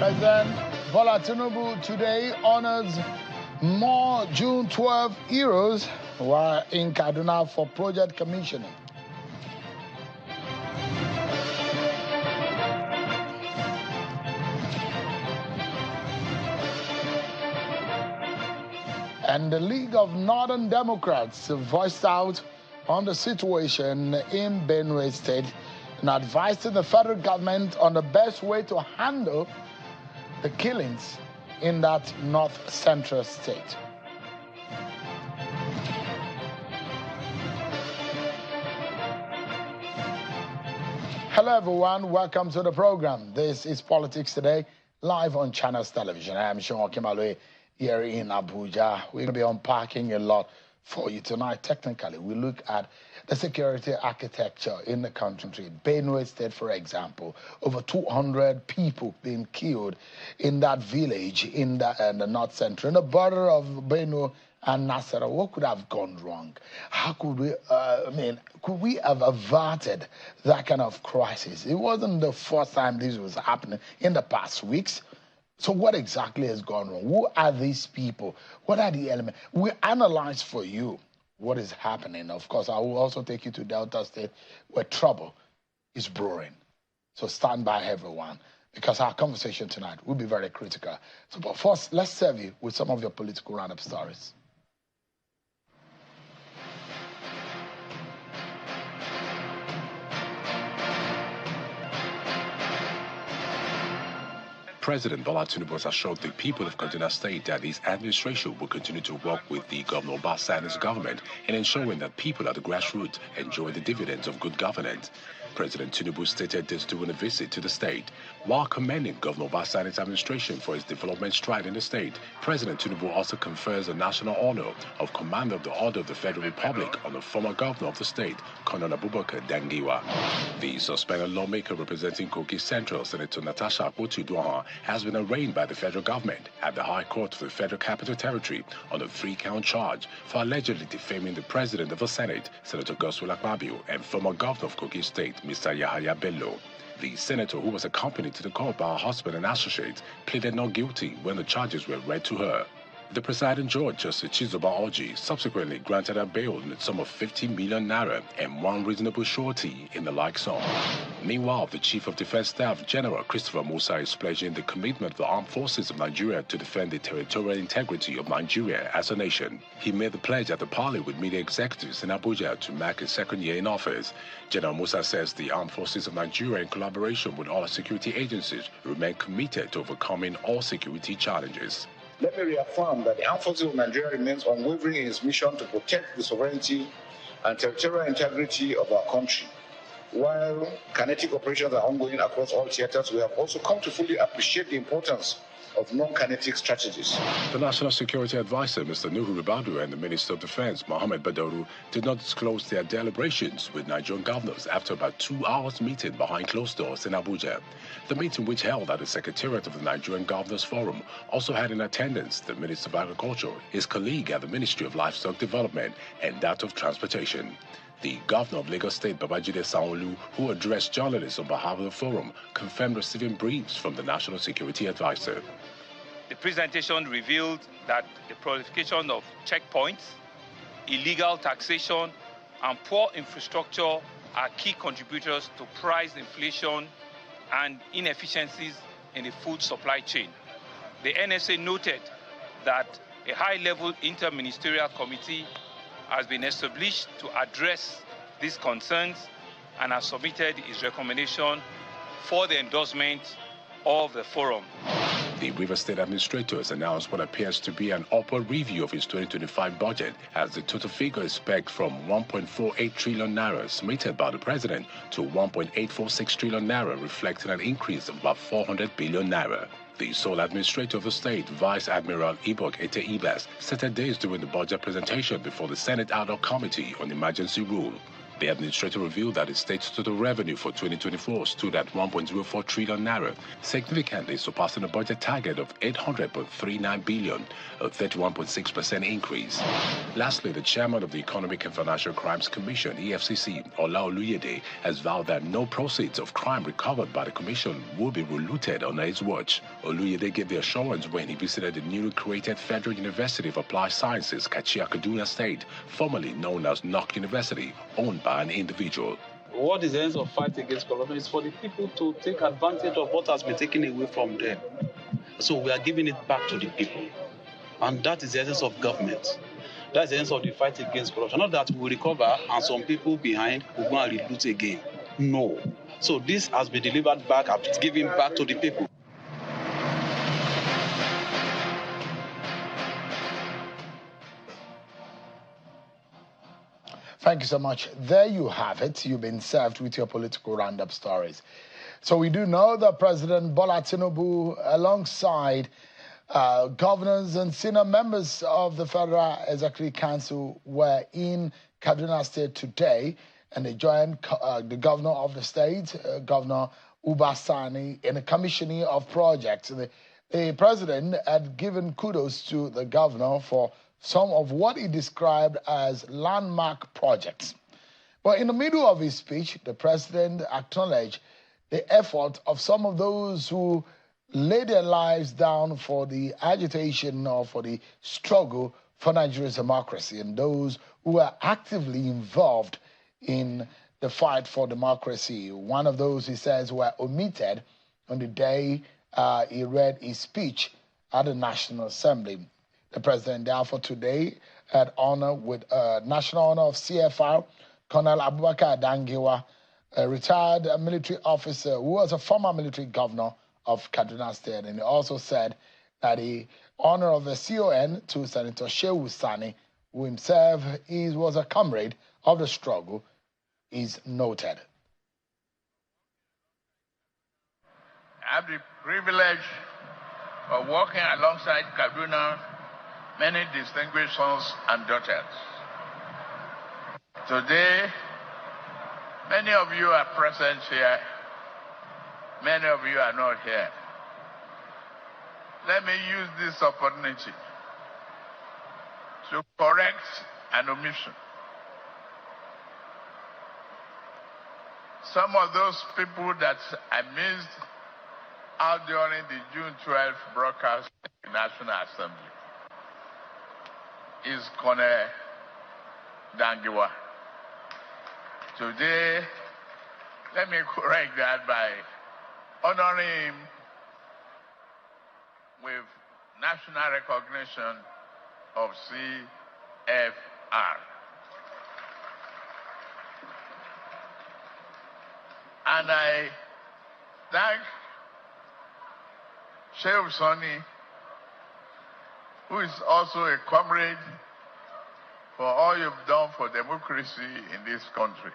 President Bola Tinubu today honors more June 12 heroes who are in Kaduna for project commissioning. And the League of Northern Democrats voiced out on the situation in Benue State and advised the federal government on the best way to handle the killings in that north-central state. Hello everyone, welcome to the program. This is Politics Today, live on Channels Television. I am Sean Kimalwe here in Abuja. We're going to be unpacking a lot for you tonight. Technically, we look at the security architecture in the country. Benue State, for example, over 200 people being killed in that village in the north central, in the border of Benue and Nasara. What could have gone wrong? How could we, could we have averted that kind of crisis? It wasn't the first time this was happening in the past weeks. So what exactly has gone wrong? Who are these people? What are the elements? We analyze for you what is happening. Of course, I will also take you to Delta State where trouble is brewing. So stand by, everyone, because our conversation tonight will be very critical. So, but first, let's serve you with some of your political roundup stories. President Bola Tinubu has assured the people of Kaduna State that his administration will continue to work with the Governor Obasa and his government in ensuring that people at the grassroots enjoy the dividends of good governance. President Tinubu stated this during a visit to the state. While commending Governor Obasa and his administration for his development stride in the state, President Tinubu also confers the national honor of Commander of the Order of the Federal Republic on the former governor of the state, Colonel Abubakar Dangiwa. The suspended lawmaker representing Kogi Central, Senator Natasha Akpoti-Uduaghan, has been arraigned by the federal government at the High Court of the Federal Capital Territory on a 3-count charge for allegedly defaming the President of the Senate, Senator Godswill Akpabio, and former governor of Kogi State, Mr. Yahaya Bello. The senator, who was accompanied to the court by her husband and associates, pleaded not guilty when the charges were read to her. The presiding judge, Justice Chizoba Orji, subsequently granted her bail in the sum of 50 million naira and one reasonable surety in the like sum. Meanwhile, the Chief of Defense Staff, General Christopher Musa, is pledging the commitment of the armed forces of Nigeria to defend the territorial integrity of Nigeria as a nation. He made the pledge at the parley with media executives in Abuja to mark his second year in office. General Musa says the armed forces of Nigeria, in collaboration with all security agencies, remain committed to overcoming all security challenges. Let me reaffirm that the Armed Forces of Nigeria remains unwavering in its mission to protect the sovereignty and territorial integrity of our country. While kinetic operations are ongoing across all theaters, we have also come to fully appreciate the importance of non-kinetic strategies. The National Security Advisor, Mr. Nuhu Ribadu, and the Minister of Defense, Mohammed Badaru, did not disclose their deliberations with Nigerian governors after about 2 hours meeting behind closed doors in Abuja. The meeting, which held at the Secretariat of the Nigerian Governors Forum, also had in attendance the Minister of Agriculture, his colleague at the Ministry of Livestock Development, and that of Transportation. The governor of Lagos State, Babajide Sanwo-Olu, who addressed journalists on behalf of the forum, confirmed receiving briefs from the National Security Advisor. The presentation revealed that the proliferation of checkpoints, illegal taxation, and poor infrastructure are key contributors to price inflation and inefficiencies in the food supply chain. The NSA noted that a high-level interministerial committee has been established to address these concerns and has submitted its recommendation for the endorsement of the forum. The River State Administrator has announced what appears to be an upward review of his 2025 budget, as the total figure is pegged from 1.48 trillion naira submitted by the President to 1.846 trillion naira, reflecting an increase of about 400 billion naira. The sole administrator of the state, Vice Admiral Ibok Ete Ibas, stated this during the budget presentation before the Senate Ad hoc Committee on Emergency Rule. The administrator revealed that the state's total revenue for 2024 stood at 1.04 trillion naira, significantly surpassing the budget target of 800.39 billion, a 31.6% increase. Lastly, the chairman of the Economic and Financial Crimes Commission, EFCC, Ola Oluyede, has vowed that no proceeds of crime recovered by the commission will be relooted under his watch. Oluyede gave the assurance when he visited the newly created Federal University of Applied Sciences, Kaduna State, formerly known as NOC University, owned by an individual. What is the essence of fight against corruption? Is for the people to take advantage of what has been taken away from them. So we are giving it back to the people. And that is the essence of government. That's the essence of the fight against corruption. Not that we will recover and some people behind will go and reloot again. No. So this has been delivered back and given back to the people. Thank you so much. There you have it. You've been served with your political roundup stories. So we do know that President Bola Tinubu, alongside governors and senior members of the Federal Executive Council, were in Kaduna State today, and they joined the governor of the state, Governor Uba Sani, in a commissioning of projects. The president had given kudos to the governor for some of what he described as landmark projects. But in the middle of his speech, the president acknowledged the effort of some of those who laid their lives down for the agitation or for the struggle for Nigeria's democracy, and those who are actively involved in the fight for democracy. One of those, he says, were omitted on the day he read his speech at the National Assembly. The president, therefore, today had honor with national honor of CFR, Colonel Abubakar Dangiwa, a retired military officer who was a former military governor of Kaduna State. And he also said that the honor of the CON to Senator Shehu Sani, who himself was a comrade of the struggle, is noted. I have the privilege of working alongside Kaduna many distinguished sons and daughters. Today, many of you are present here. Many of you are not here. Let me use this opportunity to correct an omission. Some of those people that I missed out during the June 12th broadcast in the National Assembly is Colonel Dangiwa. Today, let me correct that by honoring him with national recognition of CFR. And I thank Shehu Sani, who is also a comrade, for all you've done for democracy in this country.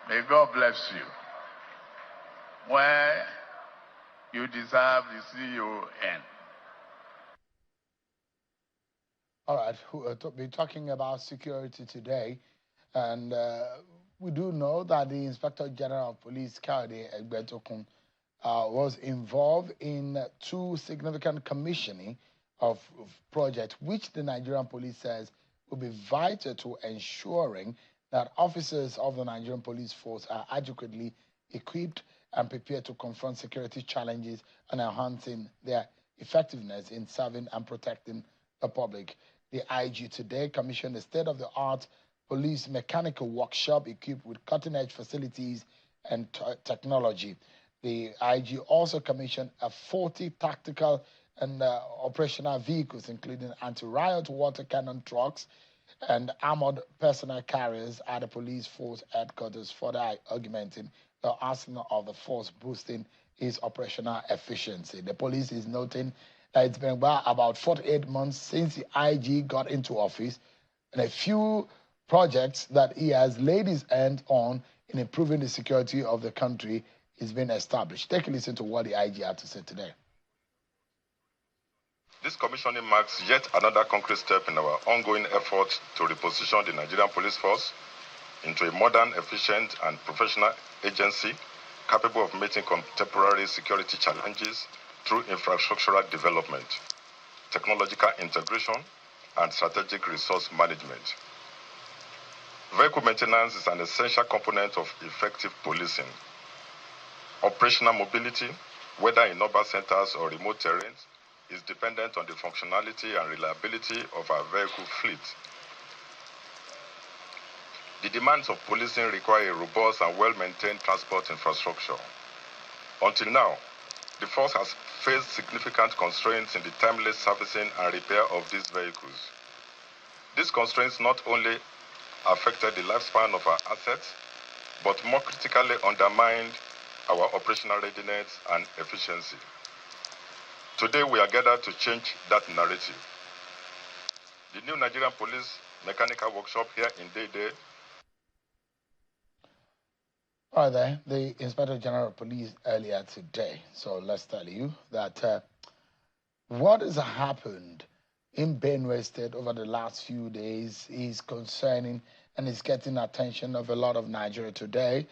May God bless you. Where you deserve the CON. All right, we'll be talking about security today, and we do know that the Inspector General of Police, Kayode Egbetokun, was involved in two significant commissioning of projects, which the Nigerian police says will be vital to ensuring that officers of the Nigerian police force are adequately equipped and prepared to confront security challenges and enhancing their effectiveness in serving and protecting the public. The IG today commissioned a state-of-the-art police mechanical workshop equipped with cutting-edge facilities and technology. The IG also commissioned 40 tactical and operational vehicles, including anti-riot water cannon trucks and armored personnel carriers at the police force headquarters, further augmenting the arsenal of the force, boosting its operational efficiency. The police is noting that it's been about 48 months since the IG got into office, and a few projects that he has laid his hand on in improving the security of the country is being established. Take a listen to what the IG had to say today. This commissioning marks yet another concrete step in our ongoing efforts to reposition the Nigerian police force into a modern, efficient, and professional agency capable of meeting contemporary security challenges through infrastructural development, technological integration, and strategic resource management. Vehicle maintenance is an essential component of effective policing. Operational mobility, whether in urban centers or remote terrains, is dependent on the functionality and reliability of our vehicle fleet. The demands of policing require a robust and well-maintained transport infrastructure. Until now, the force has faced significant constraints in the timely servicing and repair of these vehicles. These constraints not only affected the lifespan of our assets, but more critically undermined our operational readiness and efficiency. Today, we are gathered to change that narrative. The new Nigerian Police Mechanical Workshop here in Dede. All right, there, the Inspector General of Police earlier today. So let's tell you that what has happened in Benue State over the last few days is concerning and is getting attention of a lot of Nigeria today.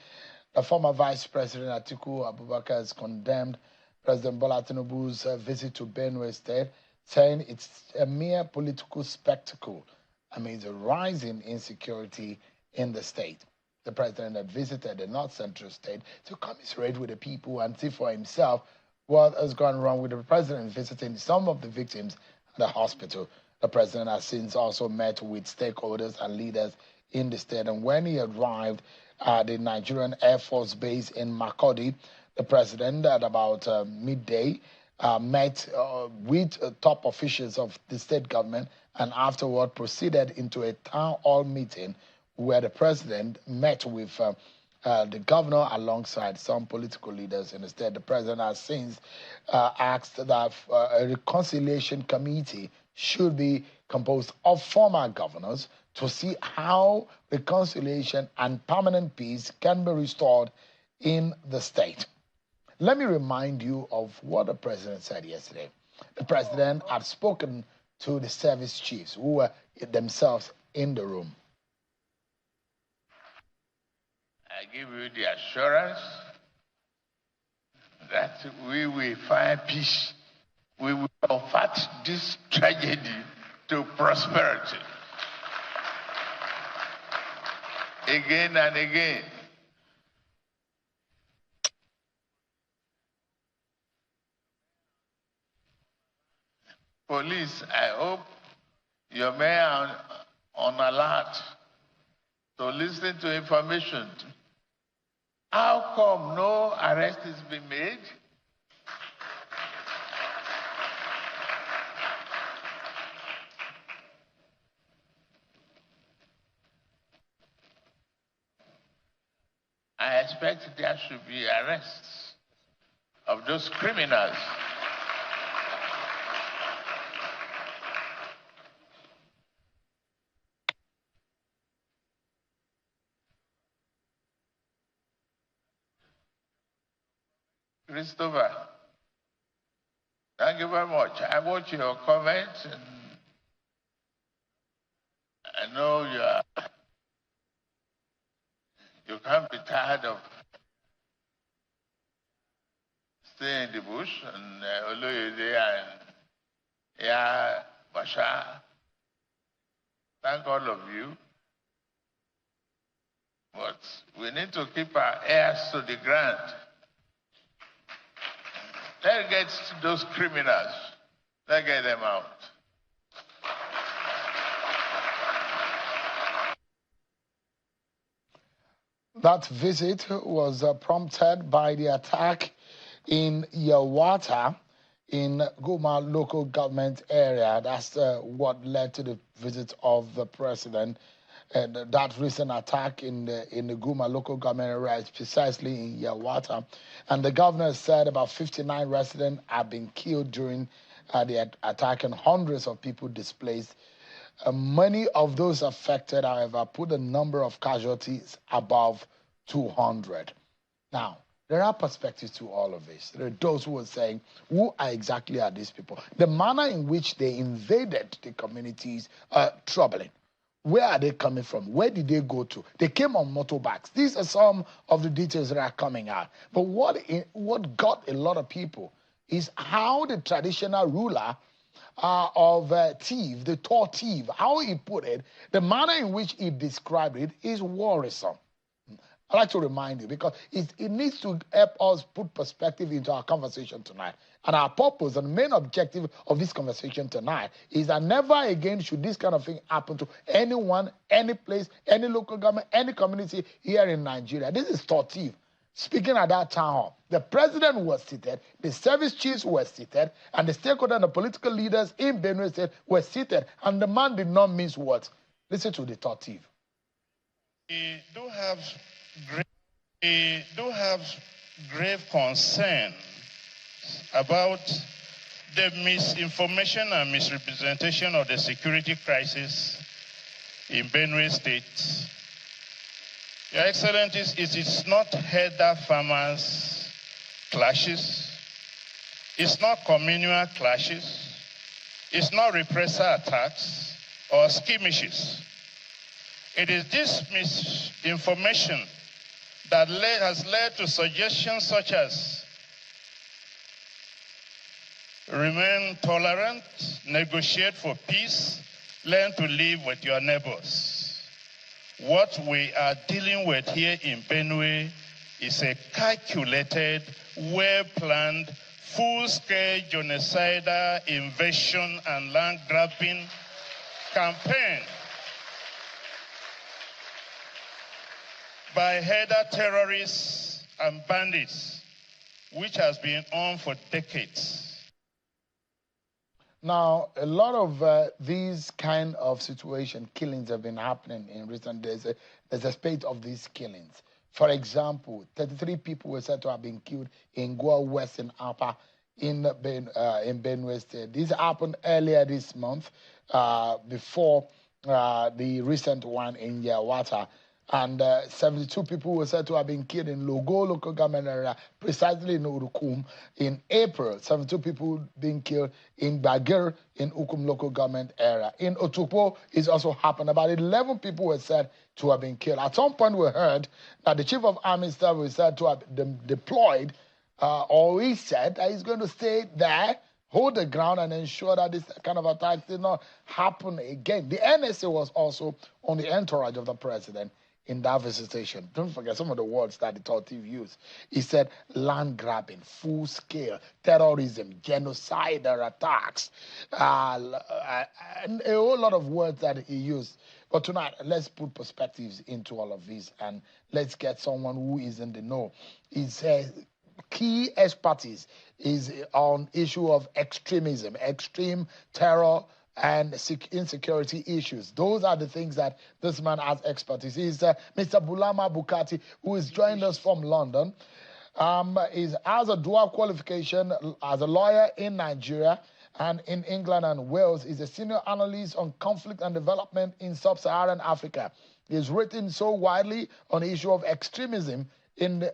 The former Vice President Atiku Abubakar has condemned President Bola Tinubu's visit to Benue State, saying it's a mere political spectacle amid the rising insecurity in the state. The president had visited the North Central state to commiserate with the people and see for himself what has gone wrong with the president visiting some of the victims at the hospital. The president has since also met with stakeholders and leaders in the state, and when he arrived at the Nigerian Air Force Base in Makurdi, the president at about midday met with top officials of the state government and afterward proceeded into a town hall meeting where the president met with the governor alongside some political leaders in the state. The president has since asked that a reconciliation committee should be composed of former governors to see how reconciliation and permanent peace can be restored in the state. Let me remind you of what the president said yesterday. The president had spoken to the service chiefs who were themselves in the room. I give you the assurance that we will find peace. We will convert this tragedy to prosperity. Again and again. Police, I hope your men are on alert to listen to information. How come no arrest has been made? I expect there should be arrests of those criminals. Christopher, thank you very much. I watch your comments and I know you can't be tired of staying in the bush and Oloyede and Bashar. Thank all of you. But we need to keep our ears to the ground. Let's get those criminals. Let's get them out. That visit was prompted by the attack in Yawata in Guma local government area. That's what led to the visit of the president. And that recent attack in the Guma local government area is precisely in Yawata. And the governor said about 59 residents have been killed during the attack and hundreds of people displaced. Many of those affected, however, put the number of casualties above 200. Now, there are perspectives to all of this. There are those who are saying, who are exactly are these people? The manner in which they invaded the communities are troubling. Where are they coming from? Where did they go to? They came on motorbikes. These are some of the details that are coming out. But what got a lot of people is how the traditional ruler of thief, the tall thief, how he put it, the manner in which he described it is worrisome. I'd like to remind you because it needs to help us put perspective into our conversation tonight. And our purpose and main objective of this conversation tonight is that never again should this kind of thing happen to anyone, any place, any local government, any community here in Nigeria. This is Tortiv speaking at that town hall. The president was seated, the service chiefs were seated, and the stakeholders and the political leaders in Benue State were seated, and the man did not mince words. Listen to the Tortiv. We do have grave concern about the misinformation and misrepresentation of the security crisis in Benue State. Your Excellencies, it is not herder farmers clashes, it's not communal clashes, it's not repressor attacks or skirmishes. It is this misinformation that has led to suggestions such as remain tolerant, negotiate for peace, learn to live with your neighbors. What we are dealing with here in Benue is a calculated, well-planned, full-scale genocidal invasion and land-grabbing campaign by herder terrorists and bandits, which has been on for decades. Now, a lot of these kind of situation, killings have been happening in recent days. There's a spate of these killings. For example, 33 people were said to have been killed in Goa West in Apa in Benue State. This happened earlier this month before the recent one in Yawata. And 72 people were said to have been killed in Logo local government area, precisely in Urukum, in April. 72 people being killed in Bagir in Ukum local government area. In Otukpo, it's also happened. About 11 people were said to have been killed. At some point, we heard that the chief of army staff was said to have deployed, or he said that he's going to stay there, hold the ground, and ensure that this kind of attack did not happen again. The NSA was also on the entourage of the president in that visitation. Don't forget some of the words that the Tortiv used. He said land grabbing, full scale, terrorism, genocidal attacks, and a whole lot of words that he used. But tonight, let's put perspectives into all of this and let's get someone who is in the know. His key expertise is on issue of extremism, extreme terror, and insecurity issues. Those are the things that this man has expertise. He's Mr. Bulama Bukati, who is joining us from London. He has a dual qualification as a lawyer in Nigeria and in England and Wales. He's a senior analyst on conflict and development in sub-Saharan Africa. He's written so widely on the issue of extremism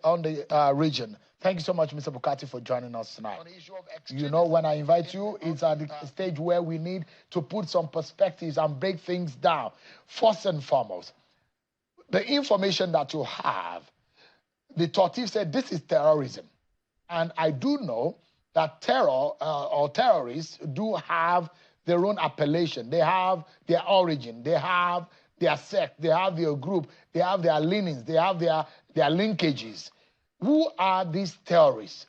on the region. Thank you so much, Mr. Bukati, for joining us tonight. You know, when I invite you, it's at the stage where we need to put some perspectives and break things down. First and foremost, the information that you have, the Tortiv said this is terrorism. And I do know that terror or terrorists do have their own appellation. They have their origin. They have their sect. They have their group. They have their leanings. They have their linkages. Who are these terrorists?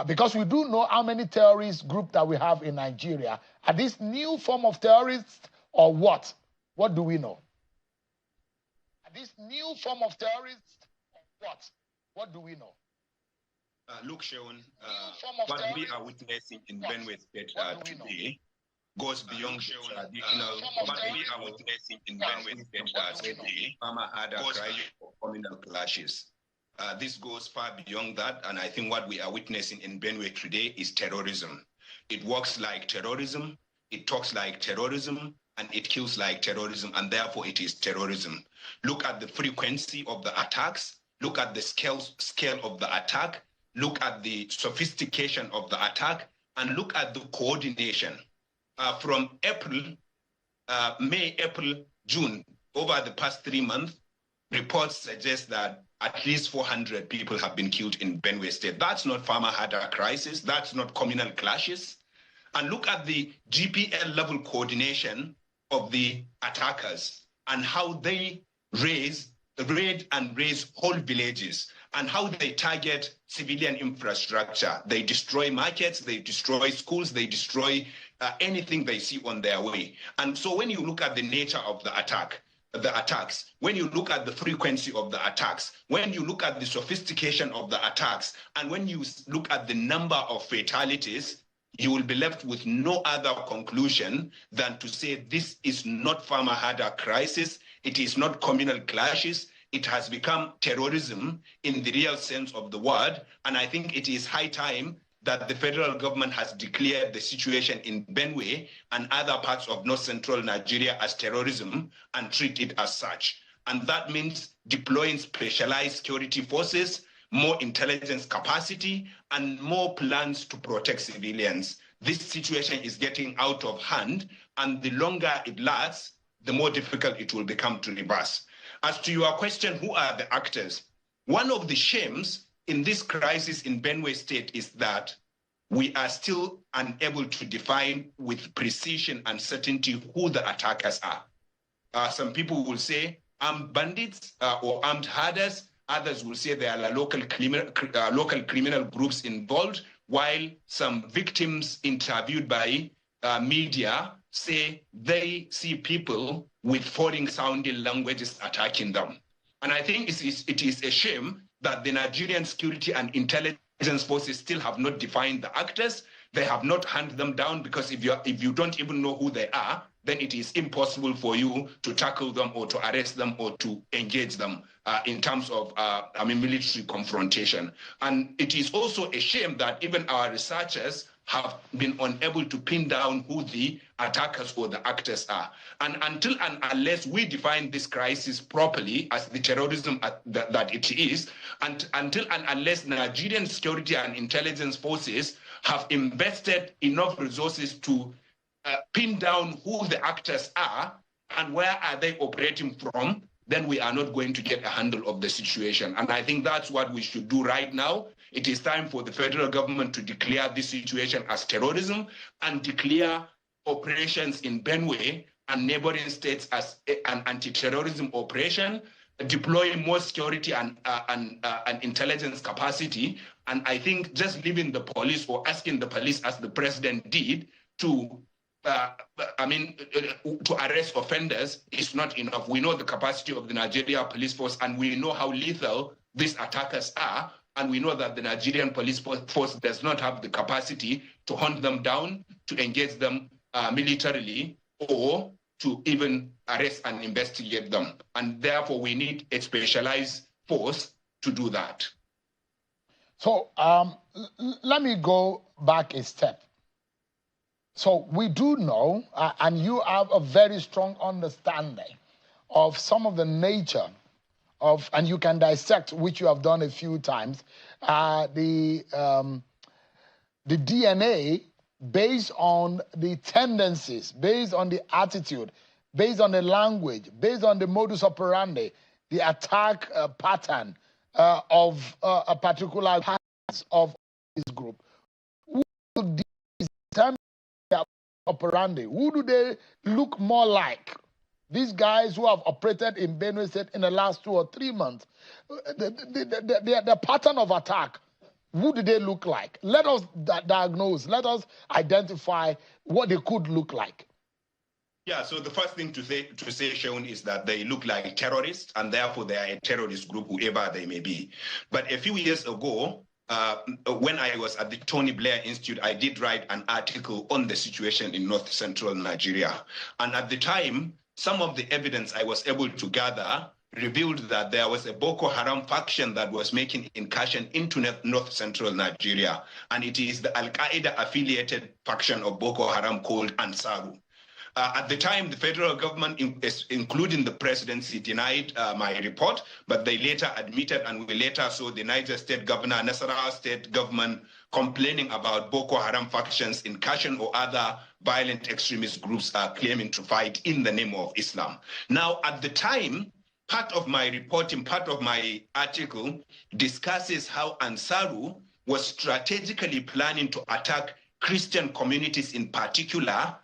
Because we do know how many terrorist groups that we have in Nigeria. Are these new form of terrorists or what? What do we know? Are these new form of terrorists or what? What do we know? Look, Shaun, what we are witnessing in Benue State today goes beyond traditional. What we are witnessing in Benue State today, farmer had a cry for communal clashes. This goes far beyond that, and I think what we are witnessing in Benue today is terrorism. It works like terrorism, it talks like terrorism, and it kills like terrorism, and therefore it is terrorism. Look at the frequency of the attacks, look at the scale of the attack, look at the sophistication of the attack, and look at the coordination. From May, April, June, over the past 3 months, reports suggest that at least 400 people have been killed in Benue State. That's not farmer-herder crisis. That's not communal clashes. And look at the GPL level coordination of the attackers and how they raid and raise whole villages and how they target civilian infrastructure. They destroy markets, they destroy schools, they destroy anything they see on their way. And so when you look at the nature of the attacks, when you look at the frequency of the attacks, when you look at the sophistication of the attacks, and when you look at the number of fatalities, you will be left with no other conclusion than to say this is not farmer-herder crisis, it is not communal clashes, it has become terrorism in the real sense of the word. And I think it is high time that the federal government has declared the situation in Benue and other parts of north central Nigeria as terrorism and treat it as such. And that means deploying specialized security forces, more intelligence capacity, and more plans to protect civilians. This situation is getting out of hand, and the longer it lasts, the more difficult it will become to reverse. As to your question, who are the actors? One of the shames in this crisis in Benue State is that we are still unable to define with precision and certainty who the attackers are. Some people will say armed bandits or armed herders. Others will say there are local criminal groups involved, while some victims interviewed by media say they see people with foreign-sounding languages attacking them. And I think it is a shame that the Nigerian security and intelligence forces still have not defined the actors. They have not hunted them down, because if you don't even know who they are, then it is impossible for you to tackle them or to arrest them or to engage them in terms of military confrontation. And it is also a shame that even our researchers have been unable to pin down who the attackers or the actors are. And until and unless we define this crisis properly as the terrorism that it is, and until and unless Nigerian security and intelligence forces have invested enough resources to pin down who the actors are and where are they operating from, then we are not going to get a handle of the situation. And I think that's what we should do right now. It is time for the federal government to declare this situation as terrorism and declare operations in Benue and neighboring states as an anti-terrorism operation, deploying more security and intelligence capacity. And I think just leaving the police or asking the police, as the president did, to arrest offenders is not enough. We know the capacity of the Nigeria police force, and we know how lethal these attackers are. And we know that the Nigerian police force does not have the capacity to hunt them down, to engage them militarily, or to even arrest and investigate them. And therefore, we need a specialized force to do that. So let me go back a step. So we do know, and you have a very strong understanding of some of the nature of, and you can dissect, which you have done a few times, the DNA based on the tendencies, based on the attitude, based on the language, based on the modus operandi, the attack pattern of a particular part of this group. Who do these determine their operandi? Who do they look more like? These guys who have operated in Benue State in the last 2 or 3 months, the pattern of attack, who do they look like? Let us diagnose, let us identify what they could look like. Yeah, so the first thing to say, Sean, is that they look like terrorists, and therefore they are a terrorist group, whoever they may be. But a few years ago, when I was at the Tony Blair Institute, I did write an article on the situation in north central Nigeria. And at the time, some of the evidence I was able to gather revealed that there was a Boko Haram faction that was making incursion into north central Nigeria. And it is the Al-Qaeda affiliated faction of Boko Haram called Ansaru. At the time, the federal government, including the presidency, denied my report, but they later admitted, and we later saw the Niger State governor, Nasarawa State government complaining about Boko Haram factions in Kashan or other violent extremist groups claiming to fight in the name of Islam. Now, at the time, part of my reporting, part of my article discusses how Ansaru was strategically planning to attack Christian communities in particular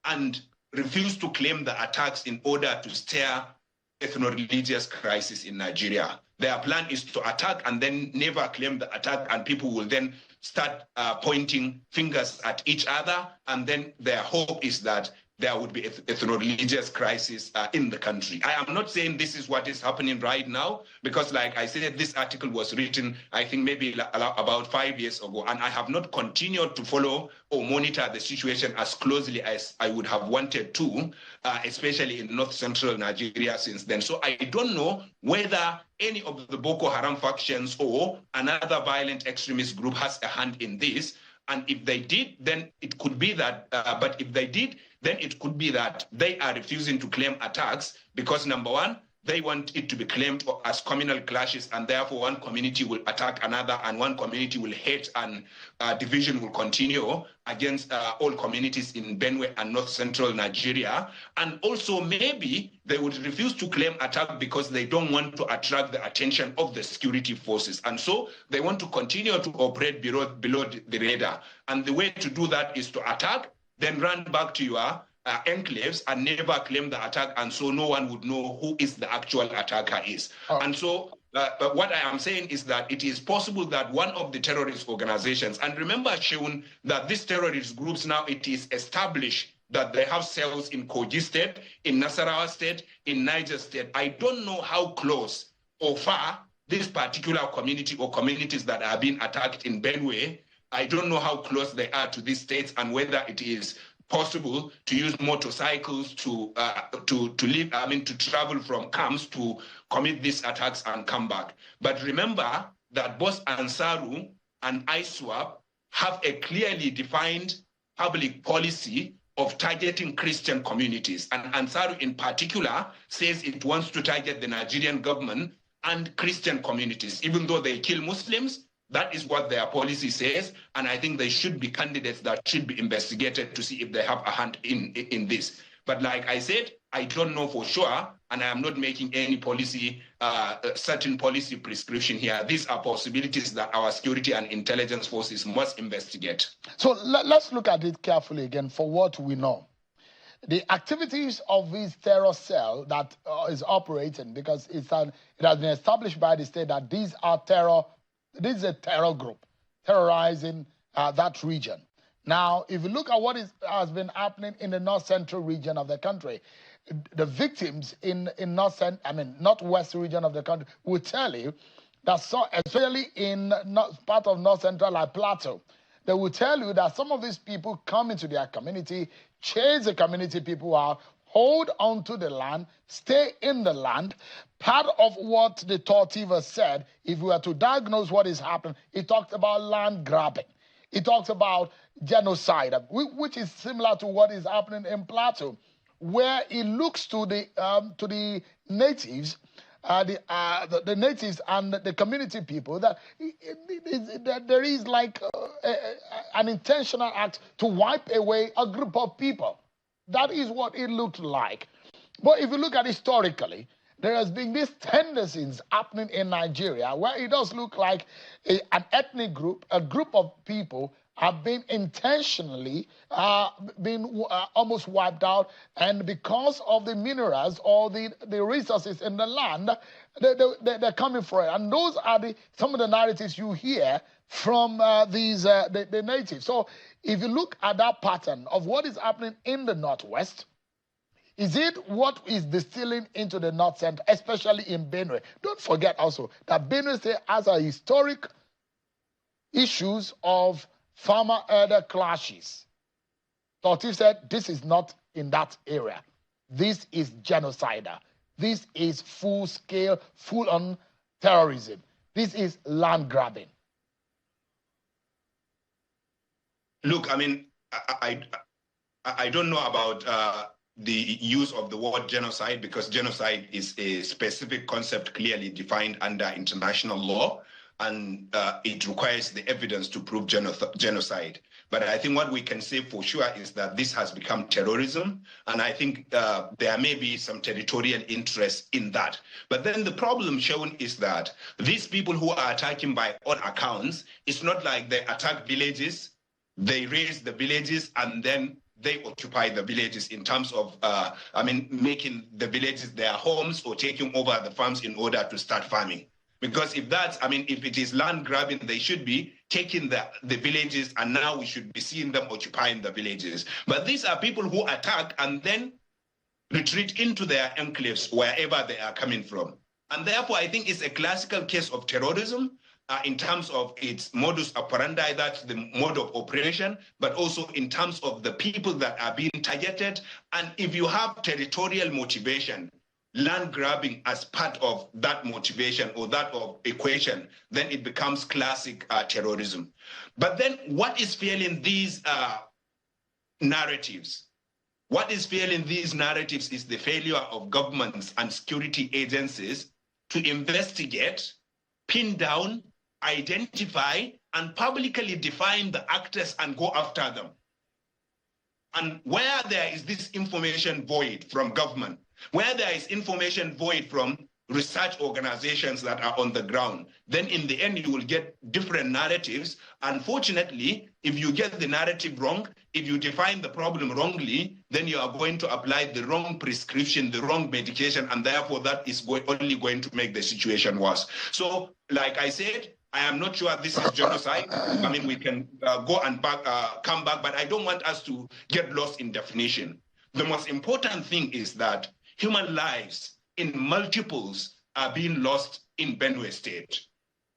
and refused to claim the attacks in order to stir ethno-religious crisis in Nigeria. Their plan is to attack and then never claim the attack, and people will then start pointing fingers at each other, and then their hope is that there would be ethno-religious crisis in the country. I am not saying this is what is happening right now, because like I said, this article was written, I think maybe about 5 years ago, and I have not continued to follow or monitor the situation as closely as I would have wanted to, especially in north central Nigeria since then. So I don't know whether any of the Boko Haram factions or another violent extremist group has a hand in this. And if they did, then it could be that, but if they did, then it could be that they are refusing to claim attacks because, number one, they want it to be claimed as communal clashes, and therefore one community will attack another and one community will hate, and division will continue against all communities in Benue and north central Nigeria. And also maybe they would refuse to claim attack because they don't want to attract the attention of the security forces. And so they want to continue to operate below the radar. And the way to do that is to attack, then run back to your enclaves and never claim the attack, and so no one would know who is the actual attacker is. Oh. And so but what I am saying is that it is possible that one of the terrorist organizations, and remember, Sheun, that these terrorist groups now, it is established that they have cells in Kogi State, in Nasarawa State, in Niger State. I don't know how close or far this particular community or communities that are being attacked in Benue, I don't know how close they are to these states, and whether it is possible to use motorcycles to travel from camps to commit these attacks and come back. But remember that both Ansaru and ISWAP have a clearly defined public policy of targeting Christian communities. And Ansaru in particular says it wants to target the Nigerian government and Christian communities, even though they kill Muslims. That is what their policy says, and I think they should be candidates that should be investigated to see if they have a hand in this. But like I said, I don't know for sure, and I am not making any policy, certain policy prescription here. These are possibilities that our security and intelligence forces must investigate. So let's look at it carefully again for what we know. The activities of this terror cell that is operating, because it has been established by the state that these are this is a terror group terrorizing that region. Now, if you look at what has been happening in the north-central region of the country, the victims in northwest region of the country will tell you that, especially in part of north-central like Plateau, they will tell you that some of these people come into their community, chase the community people out, hold on to the land, stay in the land. Part of what the Tortiva said, if we were to diagnose what is happening, it talks about land grabbing. It talks about genocide, which is similar to what is happening in Plateau, where it looks to the natives, the natives and the community people, that there is like an intentional act to wipe away a group of people. That is what it looked like. But if you look at historically, there has been these tendencies happening in Nigeria where it does look like an ethnic group, a group of people have been intentionally almost wiped out, and because of the minerals or the resources in the land, they're coming for it. And those are some of the narratives you hear from the natives. So if you look at that pattern of what is happening in the Northwest, is it what is distilling into the North Center, especially in Benue? Don't forget also that Benue State has a historic issues of farmer-elder clashes. Tortif said this is not in that area. This is genocidal. This is full-scale, full-on terrorism. This is land grabbing. Look, I mean, I don't know about the use of the word genocide, because genocide is a specific concept clearly defined under international law, and it requires the evidence to prove genocide. But I think what we can say for sure is that this has become terrorism, and I think there may be some territorial interest in that. But then the problem shown is that these people who are attacking by all accounts, it's not like they attack villages, they raise the villages, and then they occupy the villages in terms of, making the villages their homes or taking over the farms in order to start farming. Because if it is land grabbing, they should be taking the villages, and now we should be seeing them occupying the villages. But these are people who attack and then retreat into their enclaves wherever they are coming from. And therefore, I think it's a classical case of terrorism in terms of its modus operandi, that's the mode of operation, but also in terms of the people that are being targeted. And if you have territorial motivation, land grabbing as part of that motivation or that of equation, then it becomes classic terrorism. But then what is failing these narratives? What is failing these narratives is the failure of governments and security agencies to investigate, pin down, identify, and publicly define the actors and go after them. And where there is this information void from government, where there is information void from research organizations that are on the ground, then in the end you will get different narratives. Unfortunately, if you get the narrative wrong, if you define the problem wrongly, then you are going to apply the wrong prescription, the wrong medication, and therefore that is only going to make the situation worse. So, like I said, I am not sure this is genocide. We can go and come back, but I don't want us to get lost in definition. The most important thing is that human lives in multiples are being lost in Benue State.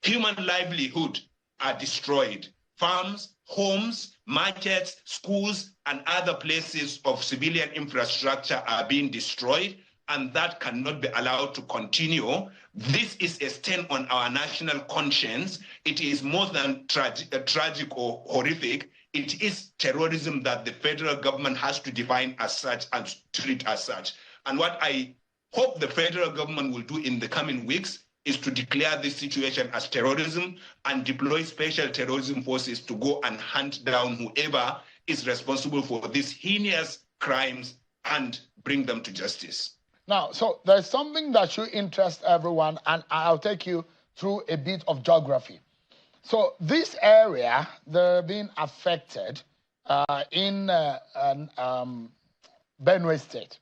Human livelihood are destroyed. Farms, homes, markets, schools, and other places of civilian infrastructure are being destroyed, and that cannot be allowed to continue. This is a stain on our national conscience. It is more than tragic or horrific. It is terrorism that the federal government has to define as such and treat as such. And what I hope the federal government will do in the coming weeks is to declare this situation as terrorism and deploy special terrorism forces to go and hunt down whoever is responsible for these heinous crimes and bring them to justice. Now, so there's something that should interest everyone, and I'll take you through a bit of geography. So this area, they're being affected in Benue State.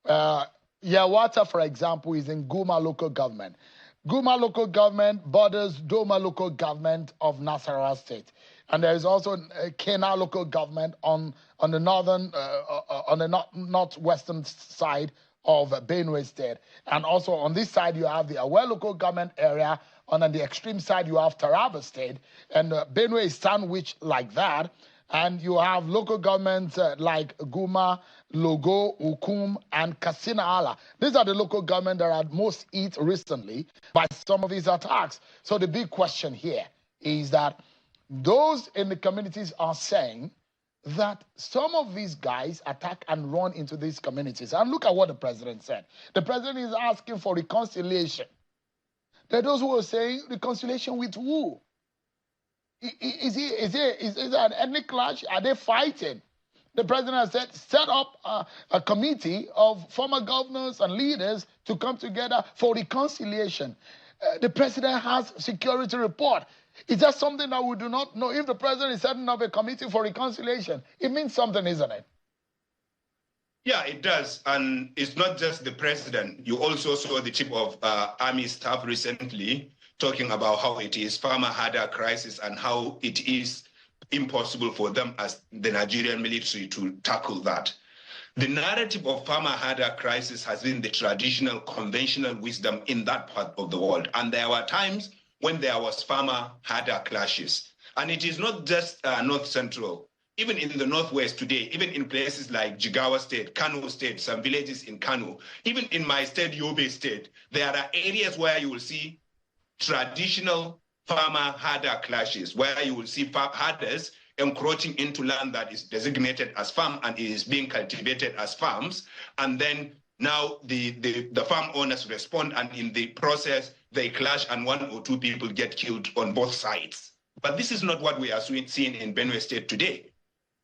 Yawata, for example, is in Guma local government. Guma local government borders Doma local government of Nasarawa State. And there is also Kena local government on the northern, on the northwestern side of Benue State. And also on this side, you have the Awe local government area. And on the extreme side, you have Taraba State. And Benue is sandwiched like that. And you have local governments like Guma, Logo, Ukum, and Katsina Ala. These are the local governments that are most hit recently by some of these attacks. So the big question here is that those in the communities are saying that some of these guys attack and run into these communities. And look at what the president said. The president is asking for reconciliation. There are those who are saying reconciliation with who? Is there an ethnic clash? Are they fighting? The president has said, set up a committee of former governors and leaders to come together for reconciliation. The president has security report. Is that something that we do not know? If the president is setting up a committee for reconciliation, it means something, isn't it? Yeah, it does. And it's not just the president. You also saw the chief of army staff recently talking about how it is farmer had a crisis and how it is impossible for them as the Nigerian military to tackle that. The narrative of farmer had a crisis has been the traditional, conventional wisdom in that part of the world. And there were times when there was farmer had a clashes. And it is not just North Central. Even in the Northwest today, even in places like Jigawa State, Kano State, some villages in Kano, even in my state, Yobe State, there are areas where you will see traditional farmer-herder clashes, where you will see herders encroaching into land that is designated as farm and is being cultivated as farms. And then now the farm owners respond, and in the process, they clash and 1 or 2 people get killed on both sides. But this is not what we are seeing in Benue State today.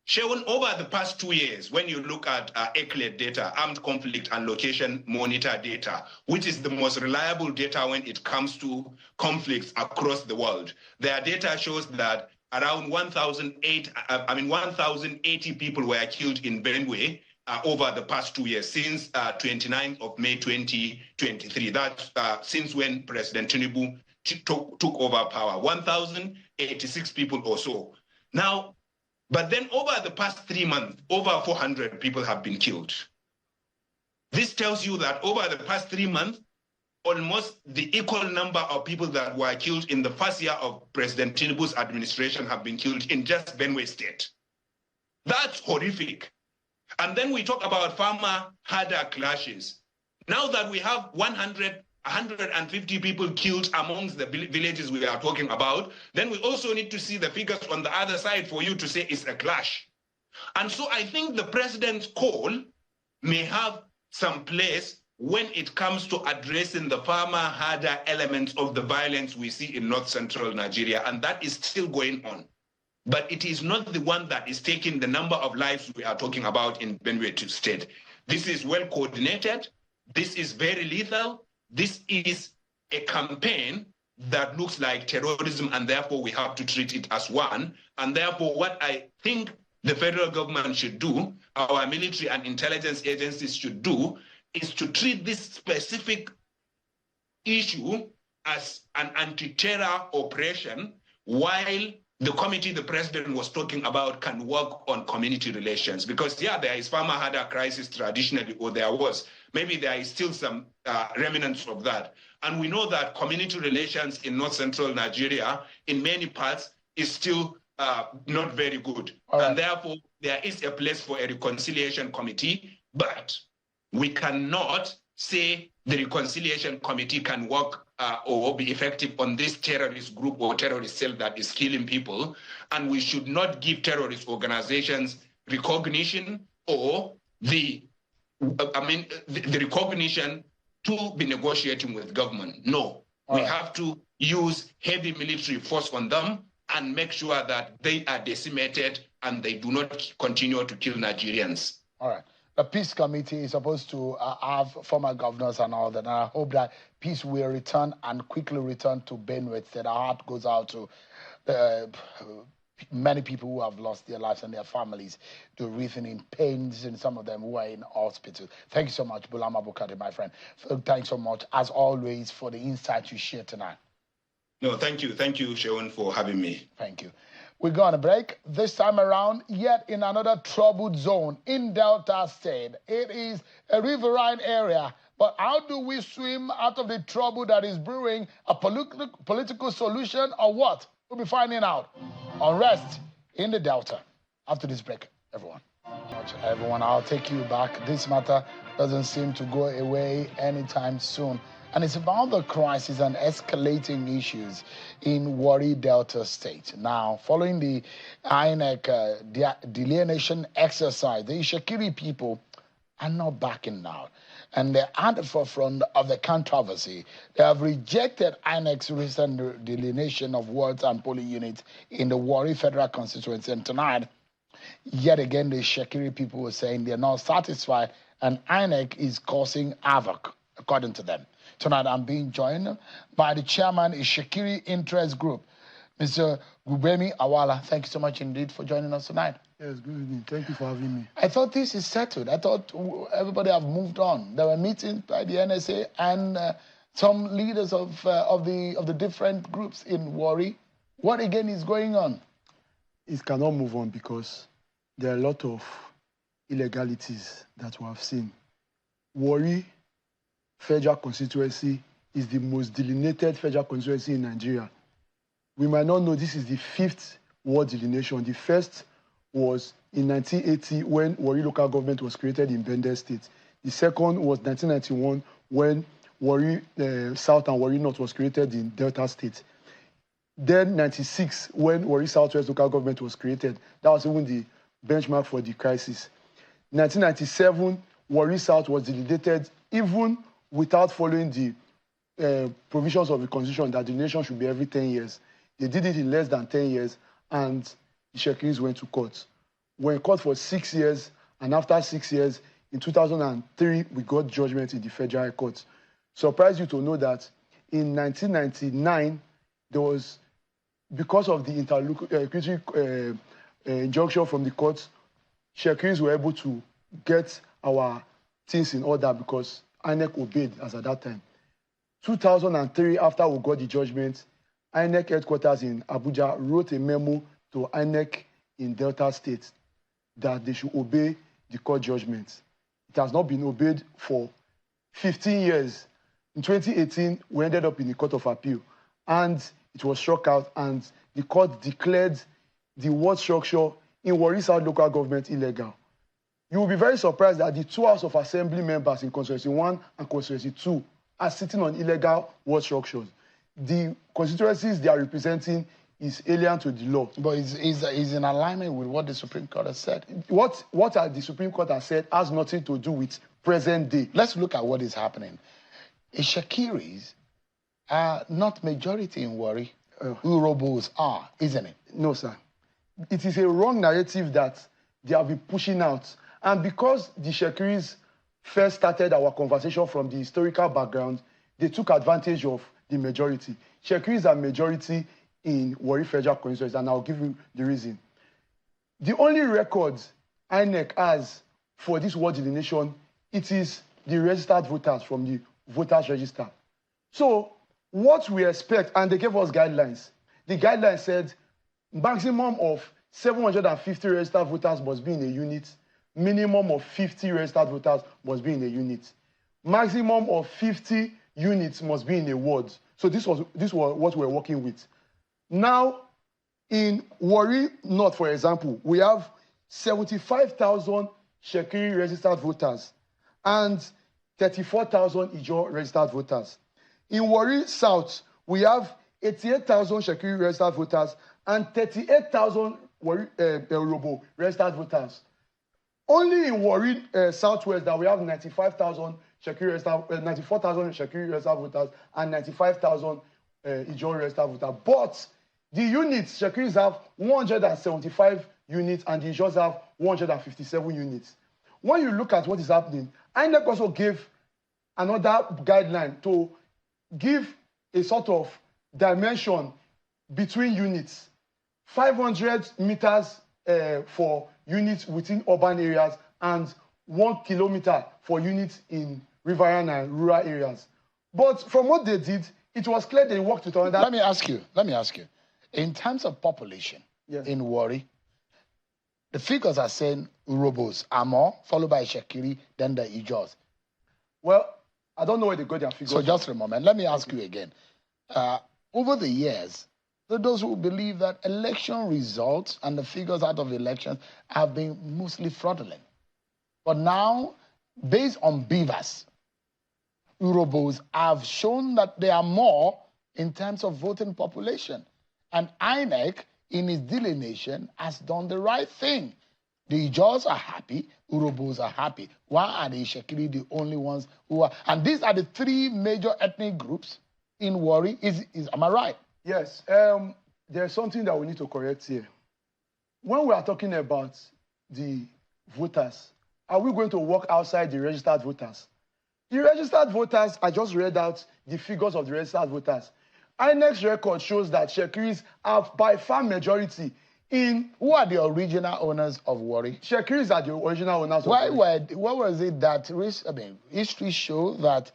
Sharon, over the past 2 years, when you look at ECLED data, Armed Conflict and Location Monitor data, which is the most reliable data when it comes to conflicts across the world, their data shows that around 1,080 people were killed in Benue over the past 2 years, since 29th of May 2023. That's since when President Tinubu took over power, 1,086 people or so. Now, but then over the past 3 months, over 400 people have been killed. This tells you that over the past 3 months, almost the equal number of people that were killed in the first year of President Tinubu's administration have been killed in just Benue State. That's horrific. And then we talk about farmer-herder clashes. Now that we have 150 people killed amongst the villages we are talking about, then we also need to see the figures on the other side for you to say it's a clash. And so I think the president's call may have some place when it comes to addressing the farmer-herder elements of the violence we see in north-central Nigeria, and that is still going on. But it is not the one that is taking the number of lives we are talking about in Benue State. This is well coordinated. This is very lethal. This is a campaign that looks like terrorism, and therefore we have to treat it as one. And therefore, what I think the federal government should do, our military and intelligence agencies should do, is to treat this specific issue as an anti-terror operation, while the committee the president was talking about can work on community relations. Because, yeah, there is farmer-herder crisis traditionally, or there was. Maybe there is still some remnants of that. And we know that community relations in north-central Nigeria, in many parts, is still not very good. Right. And therefore, there is a place for a reconciliation committee, but we cannot say the reconciliation committee can work or be effective on this terrorist group or terrorist cell that is killing people. And we should not give terrorist organizations recognition or the recognition to be negotiating with government. No, we have to use heavy military force on them and make sure that they are decimated and they do not continue to kill Nigerians. All right. The peace committee is supposed to have former governors and all that. And I hope that peace will return and quickly return to Benue State. Our heart goes out to many people who have lost their lives and their families, to written in pains, and some of them who are in hospital. Thank you so much, Bulama Bukari, my friend. Thanks so much, as always, for the insight you shared tonight. No, thank you. Thank you, Sharon, for having me. Thank you. We're going to break. This time around, yet in another troubled zone in Delta State. It is a riverine area. But how do we swim out of the trouble that is brewing? A political solution or what? We'll be finding out. Unrest in the Delta. After this break, everyone. Everyone, I'll take you back. This matter doesn't seem to go away anytime soon. And it's about the crisis and escalating issues in Warri Delta State. Now, following the INEC delineation exercise, the Ishakiri people are not backing down. And they're at the forefront of the controversy. They have rejected INEC's recent delineation of wards and polling units in the Warri federal constituency. And tonight, yet again, the Ishakiri people were saying they're not satisfied and INEC is causing havoc, according to them. Tonight, I'm being joined by the chairman of Ishakiri Interest Group, Mr. Gubemi Awala. Thank you so much indeed for joining us tonight. Yes, good evening. Thank you for having me. I thought this is settled. I thought everybody have moved on. There were meetings by the NSA and some leaders of the different groups in Warri. What again is going on? It cannot move on because there are a lot of illegalities that we have seen. Warri federal constituency is the most delineated federal constituency in Nigeria. We might not know this is the 5th ward delineation. The first was in 1980 when Warri local government was created in Benue State. The second was 1991 when Warri South and Warri North was created in Delta State. Then 96, when Warri Southwest local government was created, that was even the benchmark for the crisis. 1997, Warri South was delegated even without following the provisions of the constitution that the nation should be every 10 years. They did it in less than 10 years, and the Shekiris went to court. We're in court for 6 years, and after 6 years, in 2003, we got judgment in the Federal Court. Surprised you to know that in 1999, there was, because of the interlocutory injunction from the court, Shekiris were able to get our things in order because INEC obeyed as at that time. 2003, after we got the judgment, INEC headquarters in Abuja wrote a memo to INEC in Delta State that they should obey the court judgment. It has not been obeyed for 15 years. In 2018, we ended up in the Court of Appeal, and it was struck out, and the court declared the ward structure in Warri South local government illegal. You will be very surprised that the two House of Assembly members in Constituency 1 and Constituency 2 are sitting on illegal ward structures. The constituencies they are representing is alien to the law. But is in alignment with what the Supreme Court has said. What the Supreme Court has said has nothing to do with present day. Let's look at what is happening. Shekiris are not majority in Warri. Urobos are, isn't it? No, sir. It is a wrong narrative that they have been pushing out. And because the Shekiris first started our conversation from the historical background, they took advantage of the majority. Shekiris are majority in Warri Federal Constituency, and I'll give you the reason. The only record INEC has for this ward delineation, it is the registered voters from the voters register. So what we expect, and they gave us guidelines. The guidelines said maximum of 750 registered voters must be in a unit. Minimum of 50 registered voters must be in a unit. Maximum of 50 units must be in a ward. So this was what we're working with. Now, in Warri North, for example, we have 75,000 Shekiri registered voters and 34,000 Ijaw registered voters. In Warri South, we have 88,000 Shekiri registered voters and 38,000 Urobo registered voters. Only in Warri Southwest that we have 94,000 Shekiri registered voters and 95,000 Ijaw registered voters. But the units, Shekiris have 175 units and the Ijaws have 157 units. When you look at what is happening, INEC also gave another guideline to give a sort of dimension between units. 500 meters for units within urban areas and 1 kilometer for units in riverine and rural areas. But from what they did, it was clear they worked with another. Let me ask you. In terms of population in Warri, the figures are saying Urobos are more, followed by Shekiri, then the Ijaws. Well, I don't know where they got their figures. So just a moment. Let me ask you again. Over the years, there are those who believe that election results and the figures out of elections have been mostly fraudulent. But now, based on beavers, Urobos have shown that they are more in terms of voting population. And INEC, in its delineation, has done the right thing. The Ijaws are happy, Urobos are happy. Why are the Shekiri the only ones who are? And these are the three major ethnic groups in Warri. Am I right? Yes. There's something that we need to correct here. When we are talking about the voters, are we going to work outside the registered voters? The registered voters, I just read out the figures of the registered voters. INEC's record shows that Shekiris have by far majority in... Who are the original owners of Warri? Shekiris are the original owners of Warri. Why was it that history shows that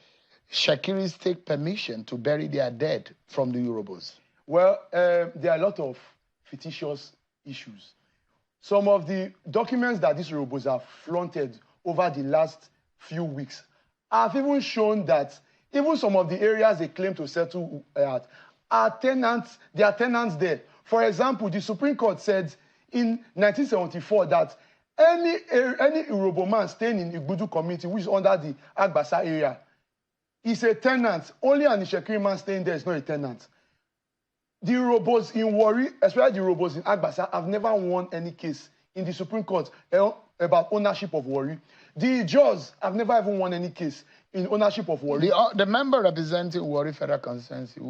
Shekiris take permission to bury their dead from the Urobos? Well, there are a lot of fictitious issues. Some of the documents that these Urobos have flaunted over the last few weeks have even shown that even some of the areas they claim to settle at are tenants, there are tenants there. For example, the Supreme Court said in 1974 that any Urobo man staying in the Igbudu community, which is under the Agbasa area, is a tenant. Only an Ishekiri man staying there is not a tenant. The Urhobos in Warri, especially the Urhobos in Agbasa, have never won any case in the Supreme Court about ownership of Warri. The Jaws have never even won any case in ownership of Warri. The member representing Warri Federal Constituency,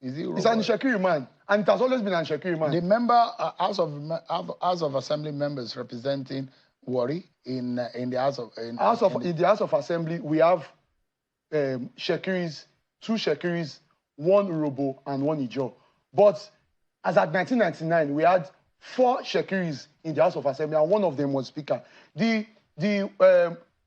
is he Urhobo? It's an Ishekiri man, and it has always been an Ishekiri man. The member, House of Assembly members representing Warri in the House of... In the House of Assembly, we have Shekiris, 2 Shekiris, 1 Urhobo, and 1 Ijaw. But as at 1999, we had 4 Shekiris in the House of Assembly, and 1 of them was Speaker. The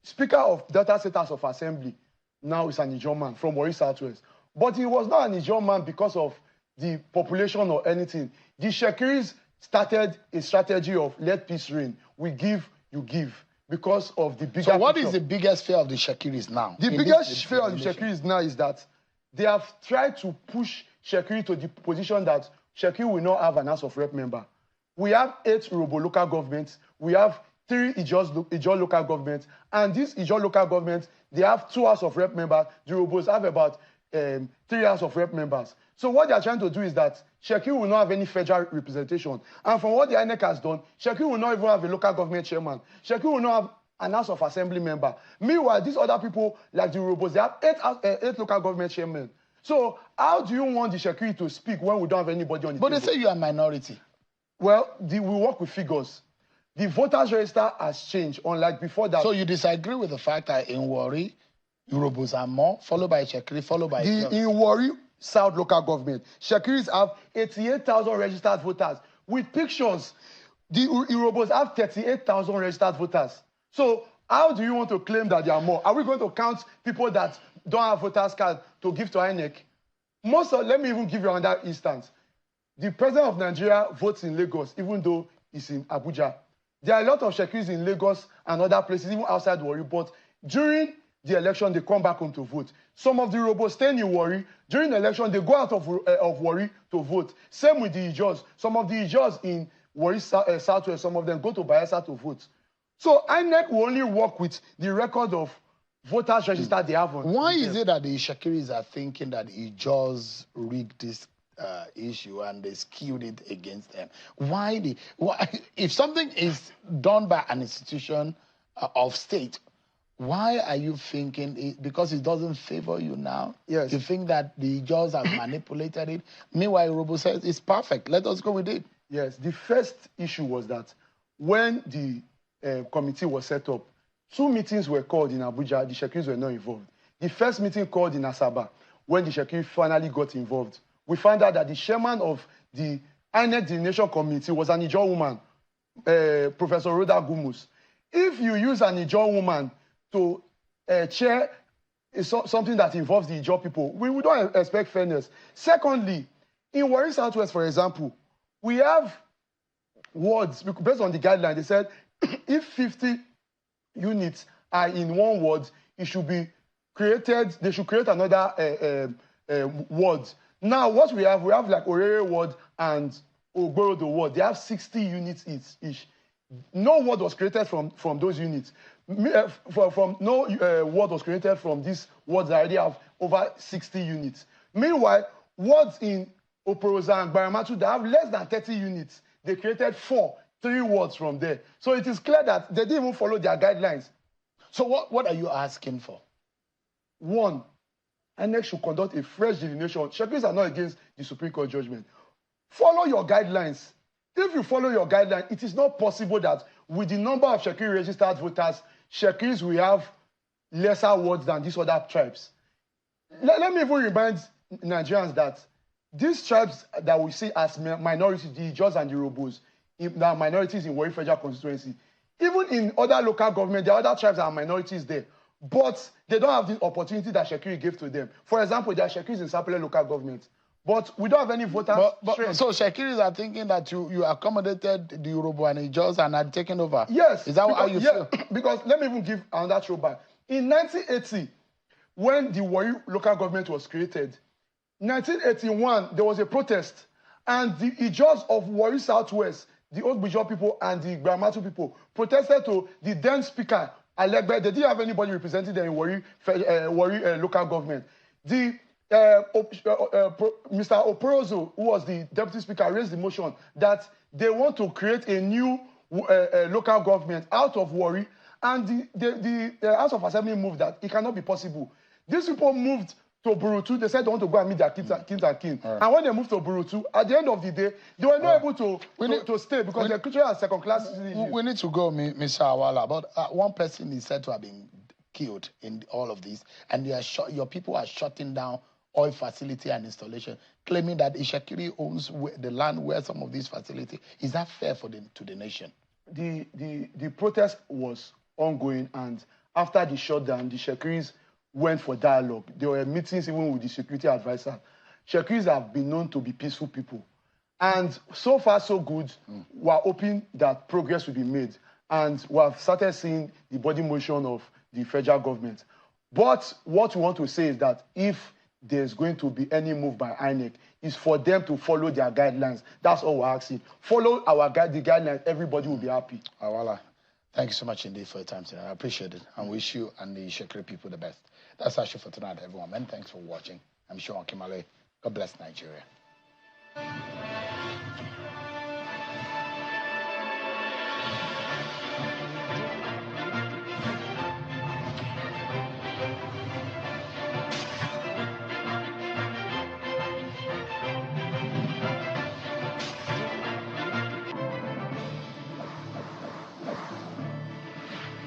Speaker of Delta State House of Assembly now is an Ijaw man from Warri Southwest. But he was not an Ijaw man because of the population or anything. The Shekiris started a strategy of let peace reign. We give, you give, because of the bigger... So what is the biggest fear of the Shekiris now? The biggest fear of the Shekiris now is that they have tried to push Shekiri to the position that Shekiri will not have an House of Rep member. We have 8 Urhobo local governments. We have 3 Ijaw local governments. And these Ijaw local governments, they have 2 House of Rep members. The Urhobos have about 3 House of Rep members. So what they are trying to do is that Shekiri will not have any federal representation. And from what the INEC has done, Shekiri will not even have a local government chairman. Shekiri will not have an House of Assembly member. Meanwhile, these other people, like the Urhobos, they have 8 local government chairmen. So how do you want the Shekiri to speak when we don't have anybody on the table? But they say you are a minority. Well, we work with figures. The voters register has changed, unlike before that. So you disagree with the fact that in Warri, Urhobos are more, followed by Shekiri, followed by... In Warri South local government, Shekiris have 88,000 registered voters. With pictures, the Urhobos have 38,000 registered voters. So how do you want to claim that there are more? Are we going to count people that don't have voters card to give to INEC? Let me even give you another instance. The president of Nigeria votes in Lagos, even though he's in Abuja. There are a lot of Shekiris in Lagos and other places, even outside Warri, but during the election, they come back home to vote. Some of the Urhobos stay in Warri. During the election, they go out of Warri to vote. Same with the Ijaws. Some of the Ijaws in Warri Southwest, some of them go to Bayelsa to vote. So INEC will only work with the record of voters registered they have on. Why is it that the Shekiris are thinking that Ijaws rigged this issue and they skewed it against them? Why if something is done by an institution of state, why are you thinking it, because it doesn't favor you now? Yes. You think that the Ijaws have manipulated it? Meanwhile, Urhobo says it's perfect. Let us go with it. Yes. The first issue was that when the committee was set up, 2 meetings were called in Abuja. The Shekiris were not involved. The first meeting called in Asaba, when the Shekiri finally got involved, we found out that the chairman of the INEC Delineation Committee was an Ijaw woman, Professor Rhoda Gumus. If you use an Ijaw woman to chair something that involves the Ijaw people, we don't expect fairness. Secondly, in Warri Southwest, for example, we have wards, based on the guideline, they said if 50 units are in one ward, it should be created, they should create another ward. Now, what we have like Orere ward and Ogborodo ward. They have 60 units each. No ward was created from those units. No ward was created from these wards that already have over 60 units. Meanwhile, wards in Oporoza and Baramatu that have less than 30 units, they created 3 wards from there. So it is clear that they didn't even follow their guidelines. So what are you asking for? 1, INEC should conduct a fresh delineation. Shekiris are not against the Supreme Court judgment. Follow your guidelines. If you follow your guidelines, it is not possible that with the number of Shekiri registered voters, Shekiris will have lesser wards than these other tribes. Let me even remind Nigerians that these tribes that we see as minorities, the Ijaws and the Urhobos, are minorities in Warri Federal Constituency. Even in other local government, there are other tribes that are minorities there. But they don't have the opportunity that Shekiri gave to them. For example, there are Shekiris in Sapele local government. But we don't have any voters. So Shekiris are thinking that you accommodated the Urhobo and Ijaws and are taking over? Yes. Is that how you feel? Because let me even give another throwback. In 1980, when the Warri local government was created, 1981, there was a protest. And the Ijaws of Warri Southwest, the Old Ijaw people and the Baramatu people, protested to the then speaker, Alegbe. They didn't have anybody representing them in Warri local government. The Mr. Oporozo, who was the deputy speaker, raised the motion that they want to create a new local government out of Warri, and the House of Assembly moved that it cannot be possible. These people moved to Burutu. They said they want to go and meet their kins and kin. And when they moved to Burutu, at the end of the day, they were not able to stay because they're cultural and second-class citizens. We need to go, Mr. Awala. But one person is said to have been killed in all of this, and your people are shutting down oil facility and installation, claiming that Ishakiri owns the land where some of these facilities. Is that fair to the nation? The protest was ongoing, and after the shutdown, the Shakiris went for dialogue. There were meetings even with the security advisor. Shakiris have been known to be peaceful people. And so far, so good. We're hoping that progress will be made. And we have started seeing the body motion of the federal government. But what we want to say is that if there's going to be any move by INEC, is for them to follow their guidelines. That's all we're asking. Follow the guidelines, everybody will be happy. Awala, thank you so much indeed for your time today. I appreciate it and wish you and the Shekiri people the best. That's our show for tonight, everyone. Many thanks for watching. I'm Sean Kimale. God bless Nigeria.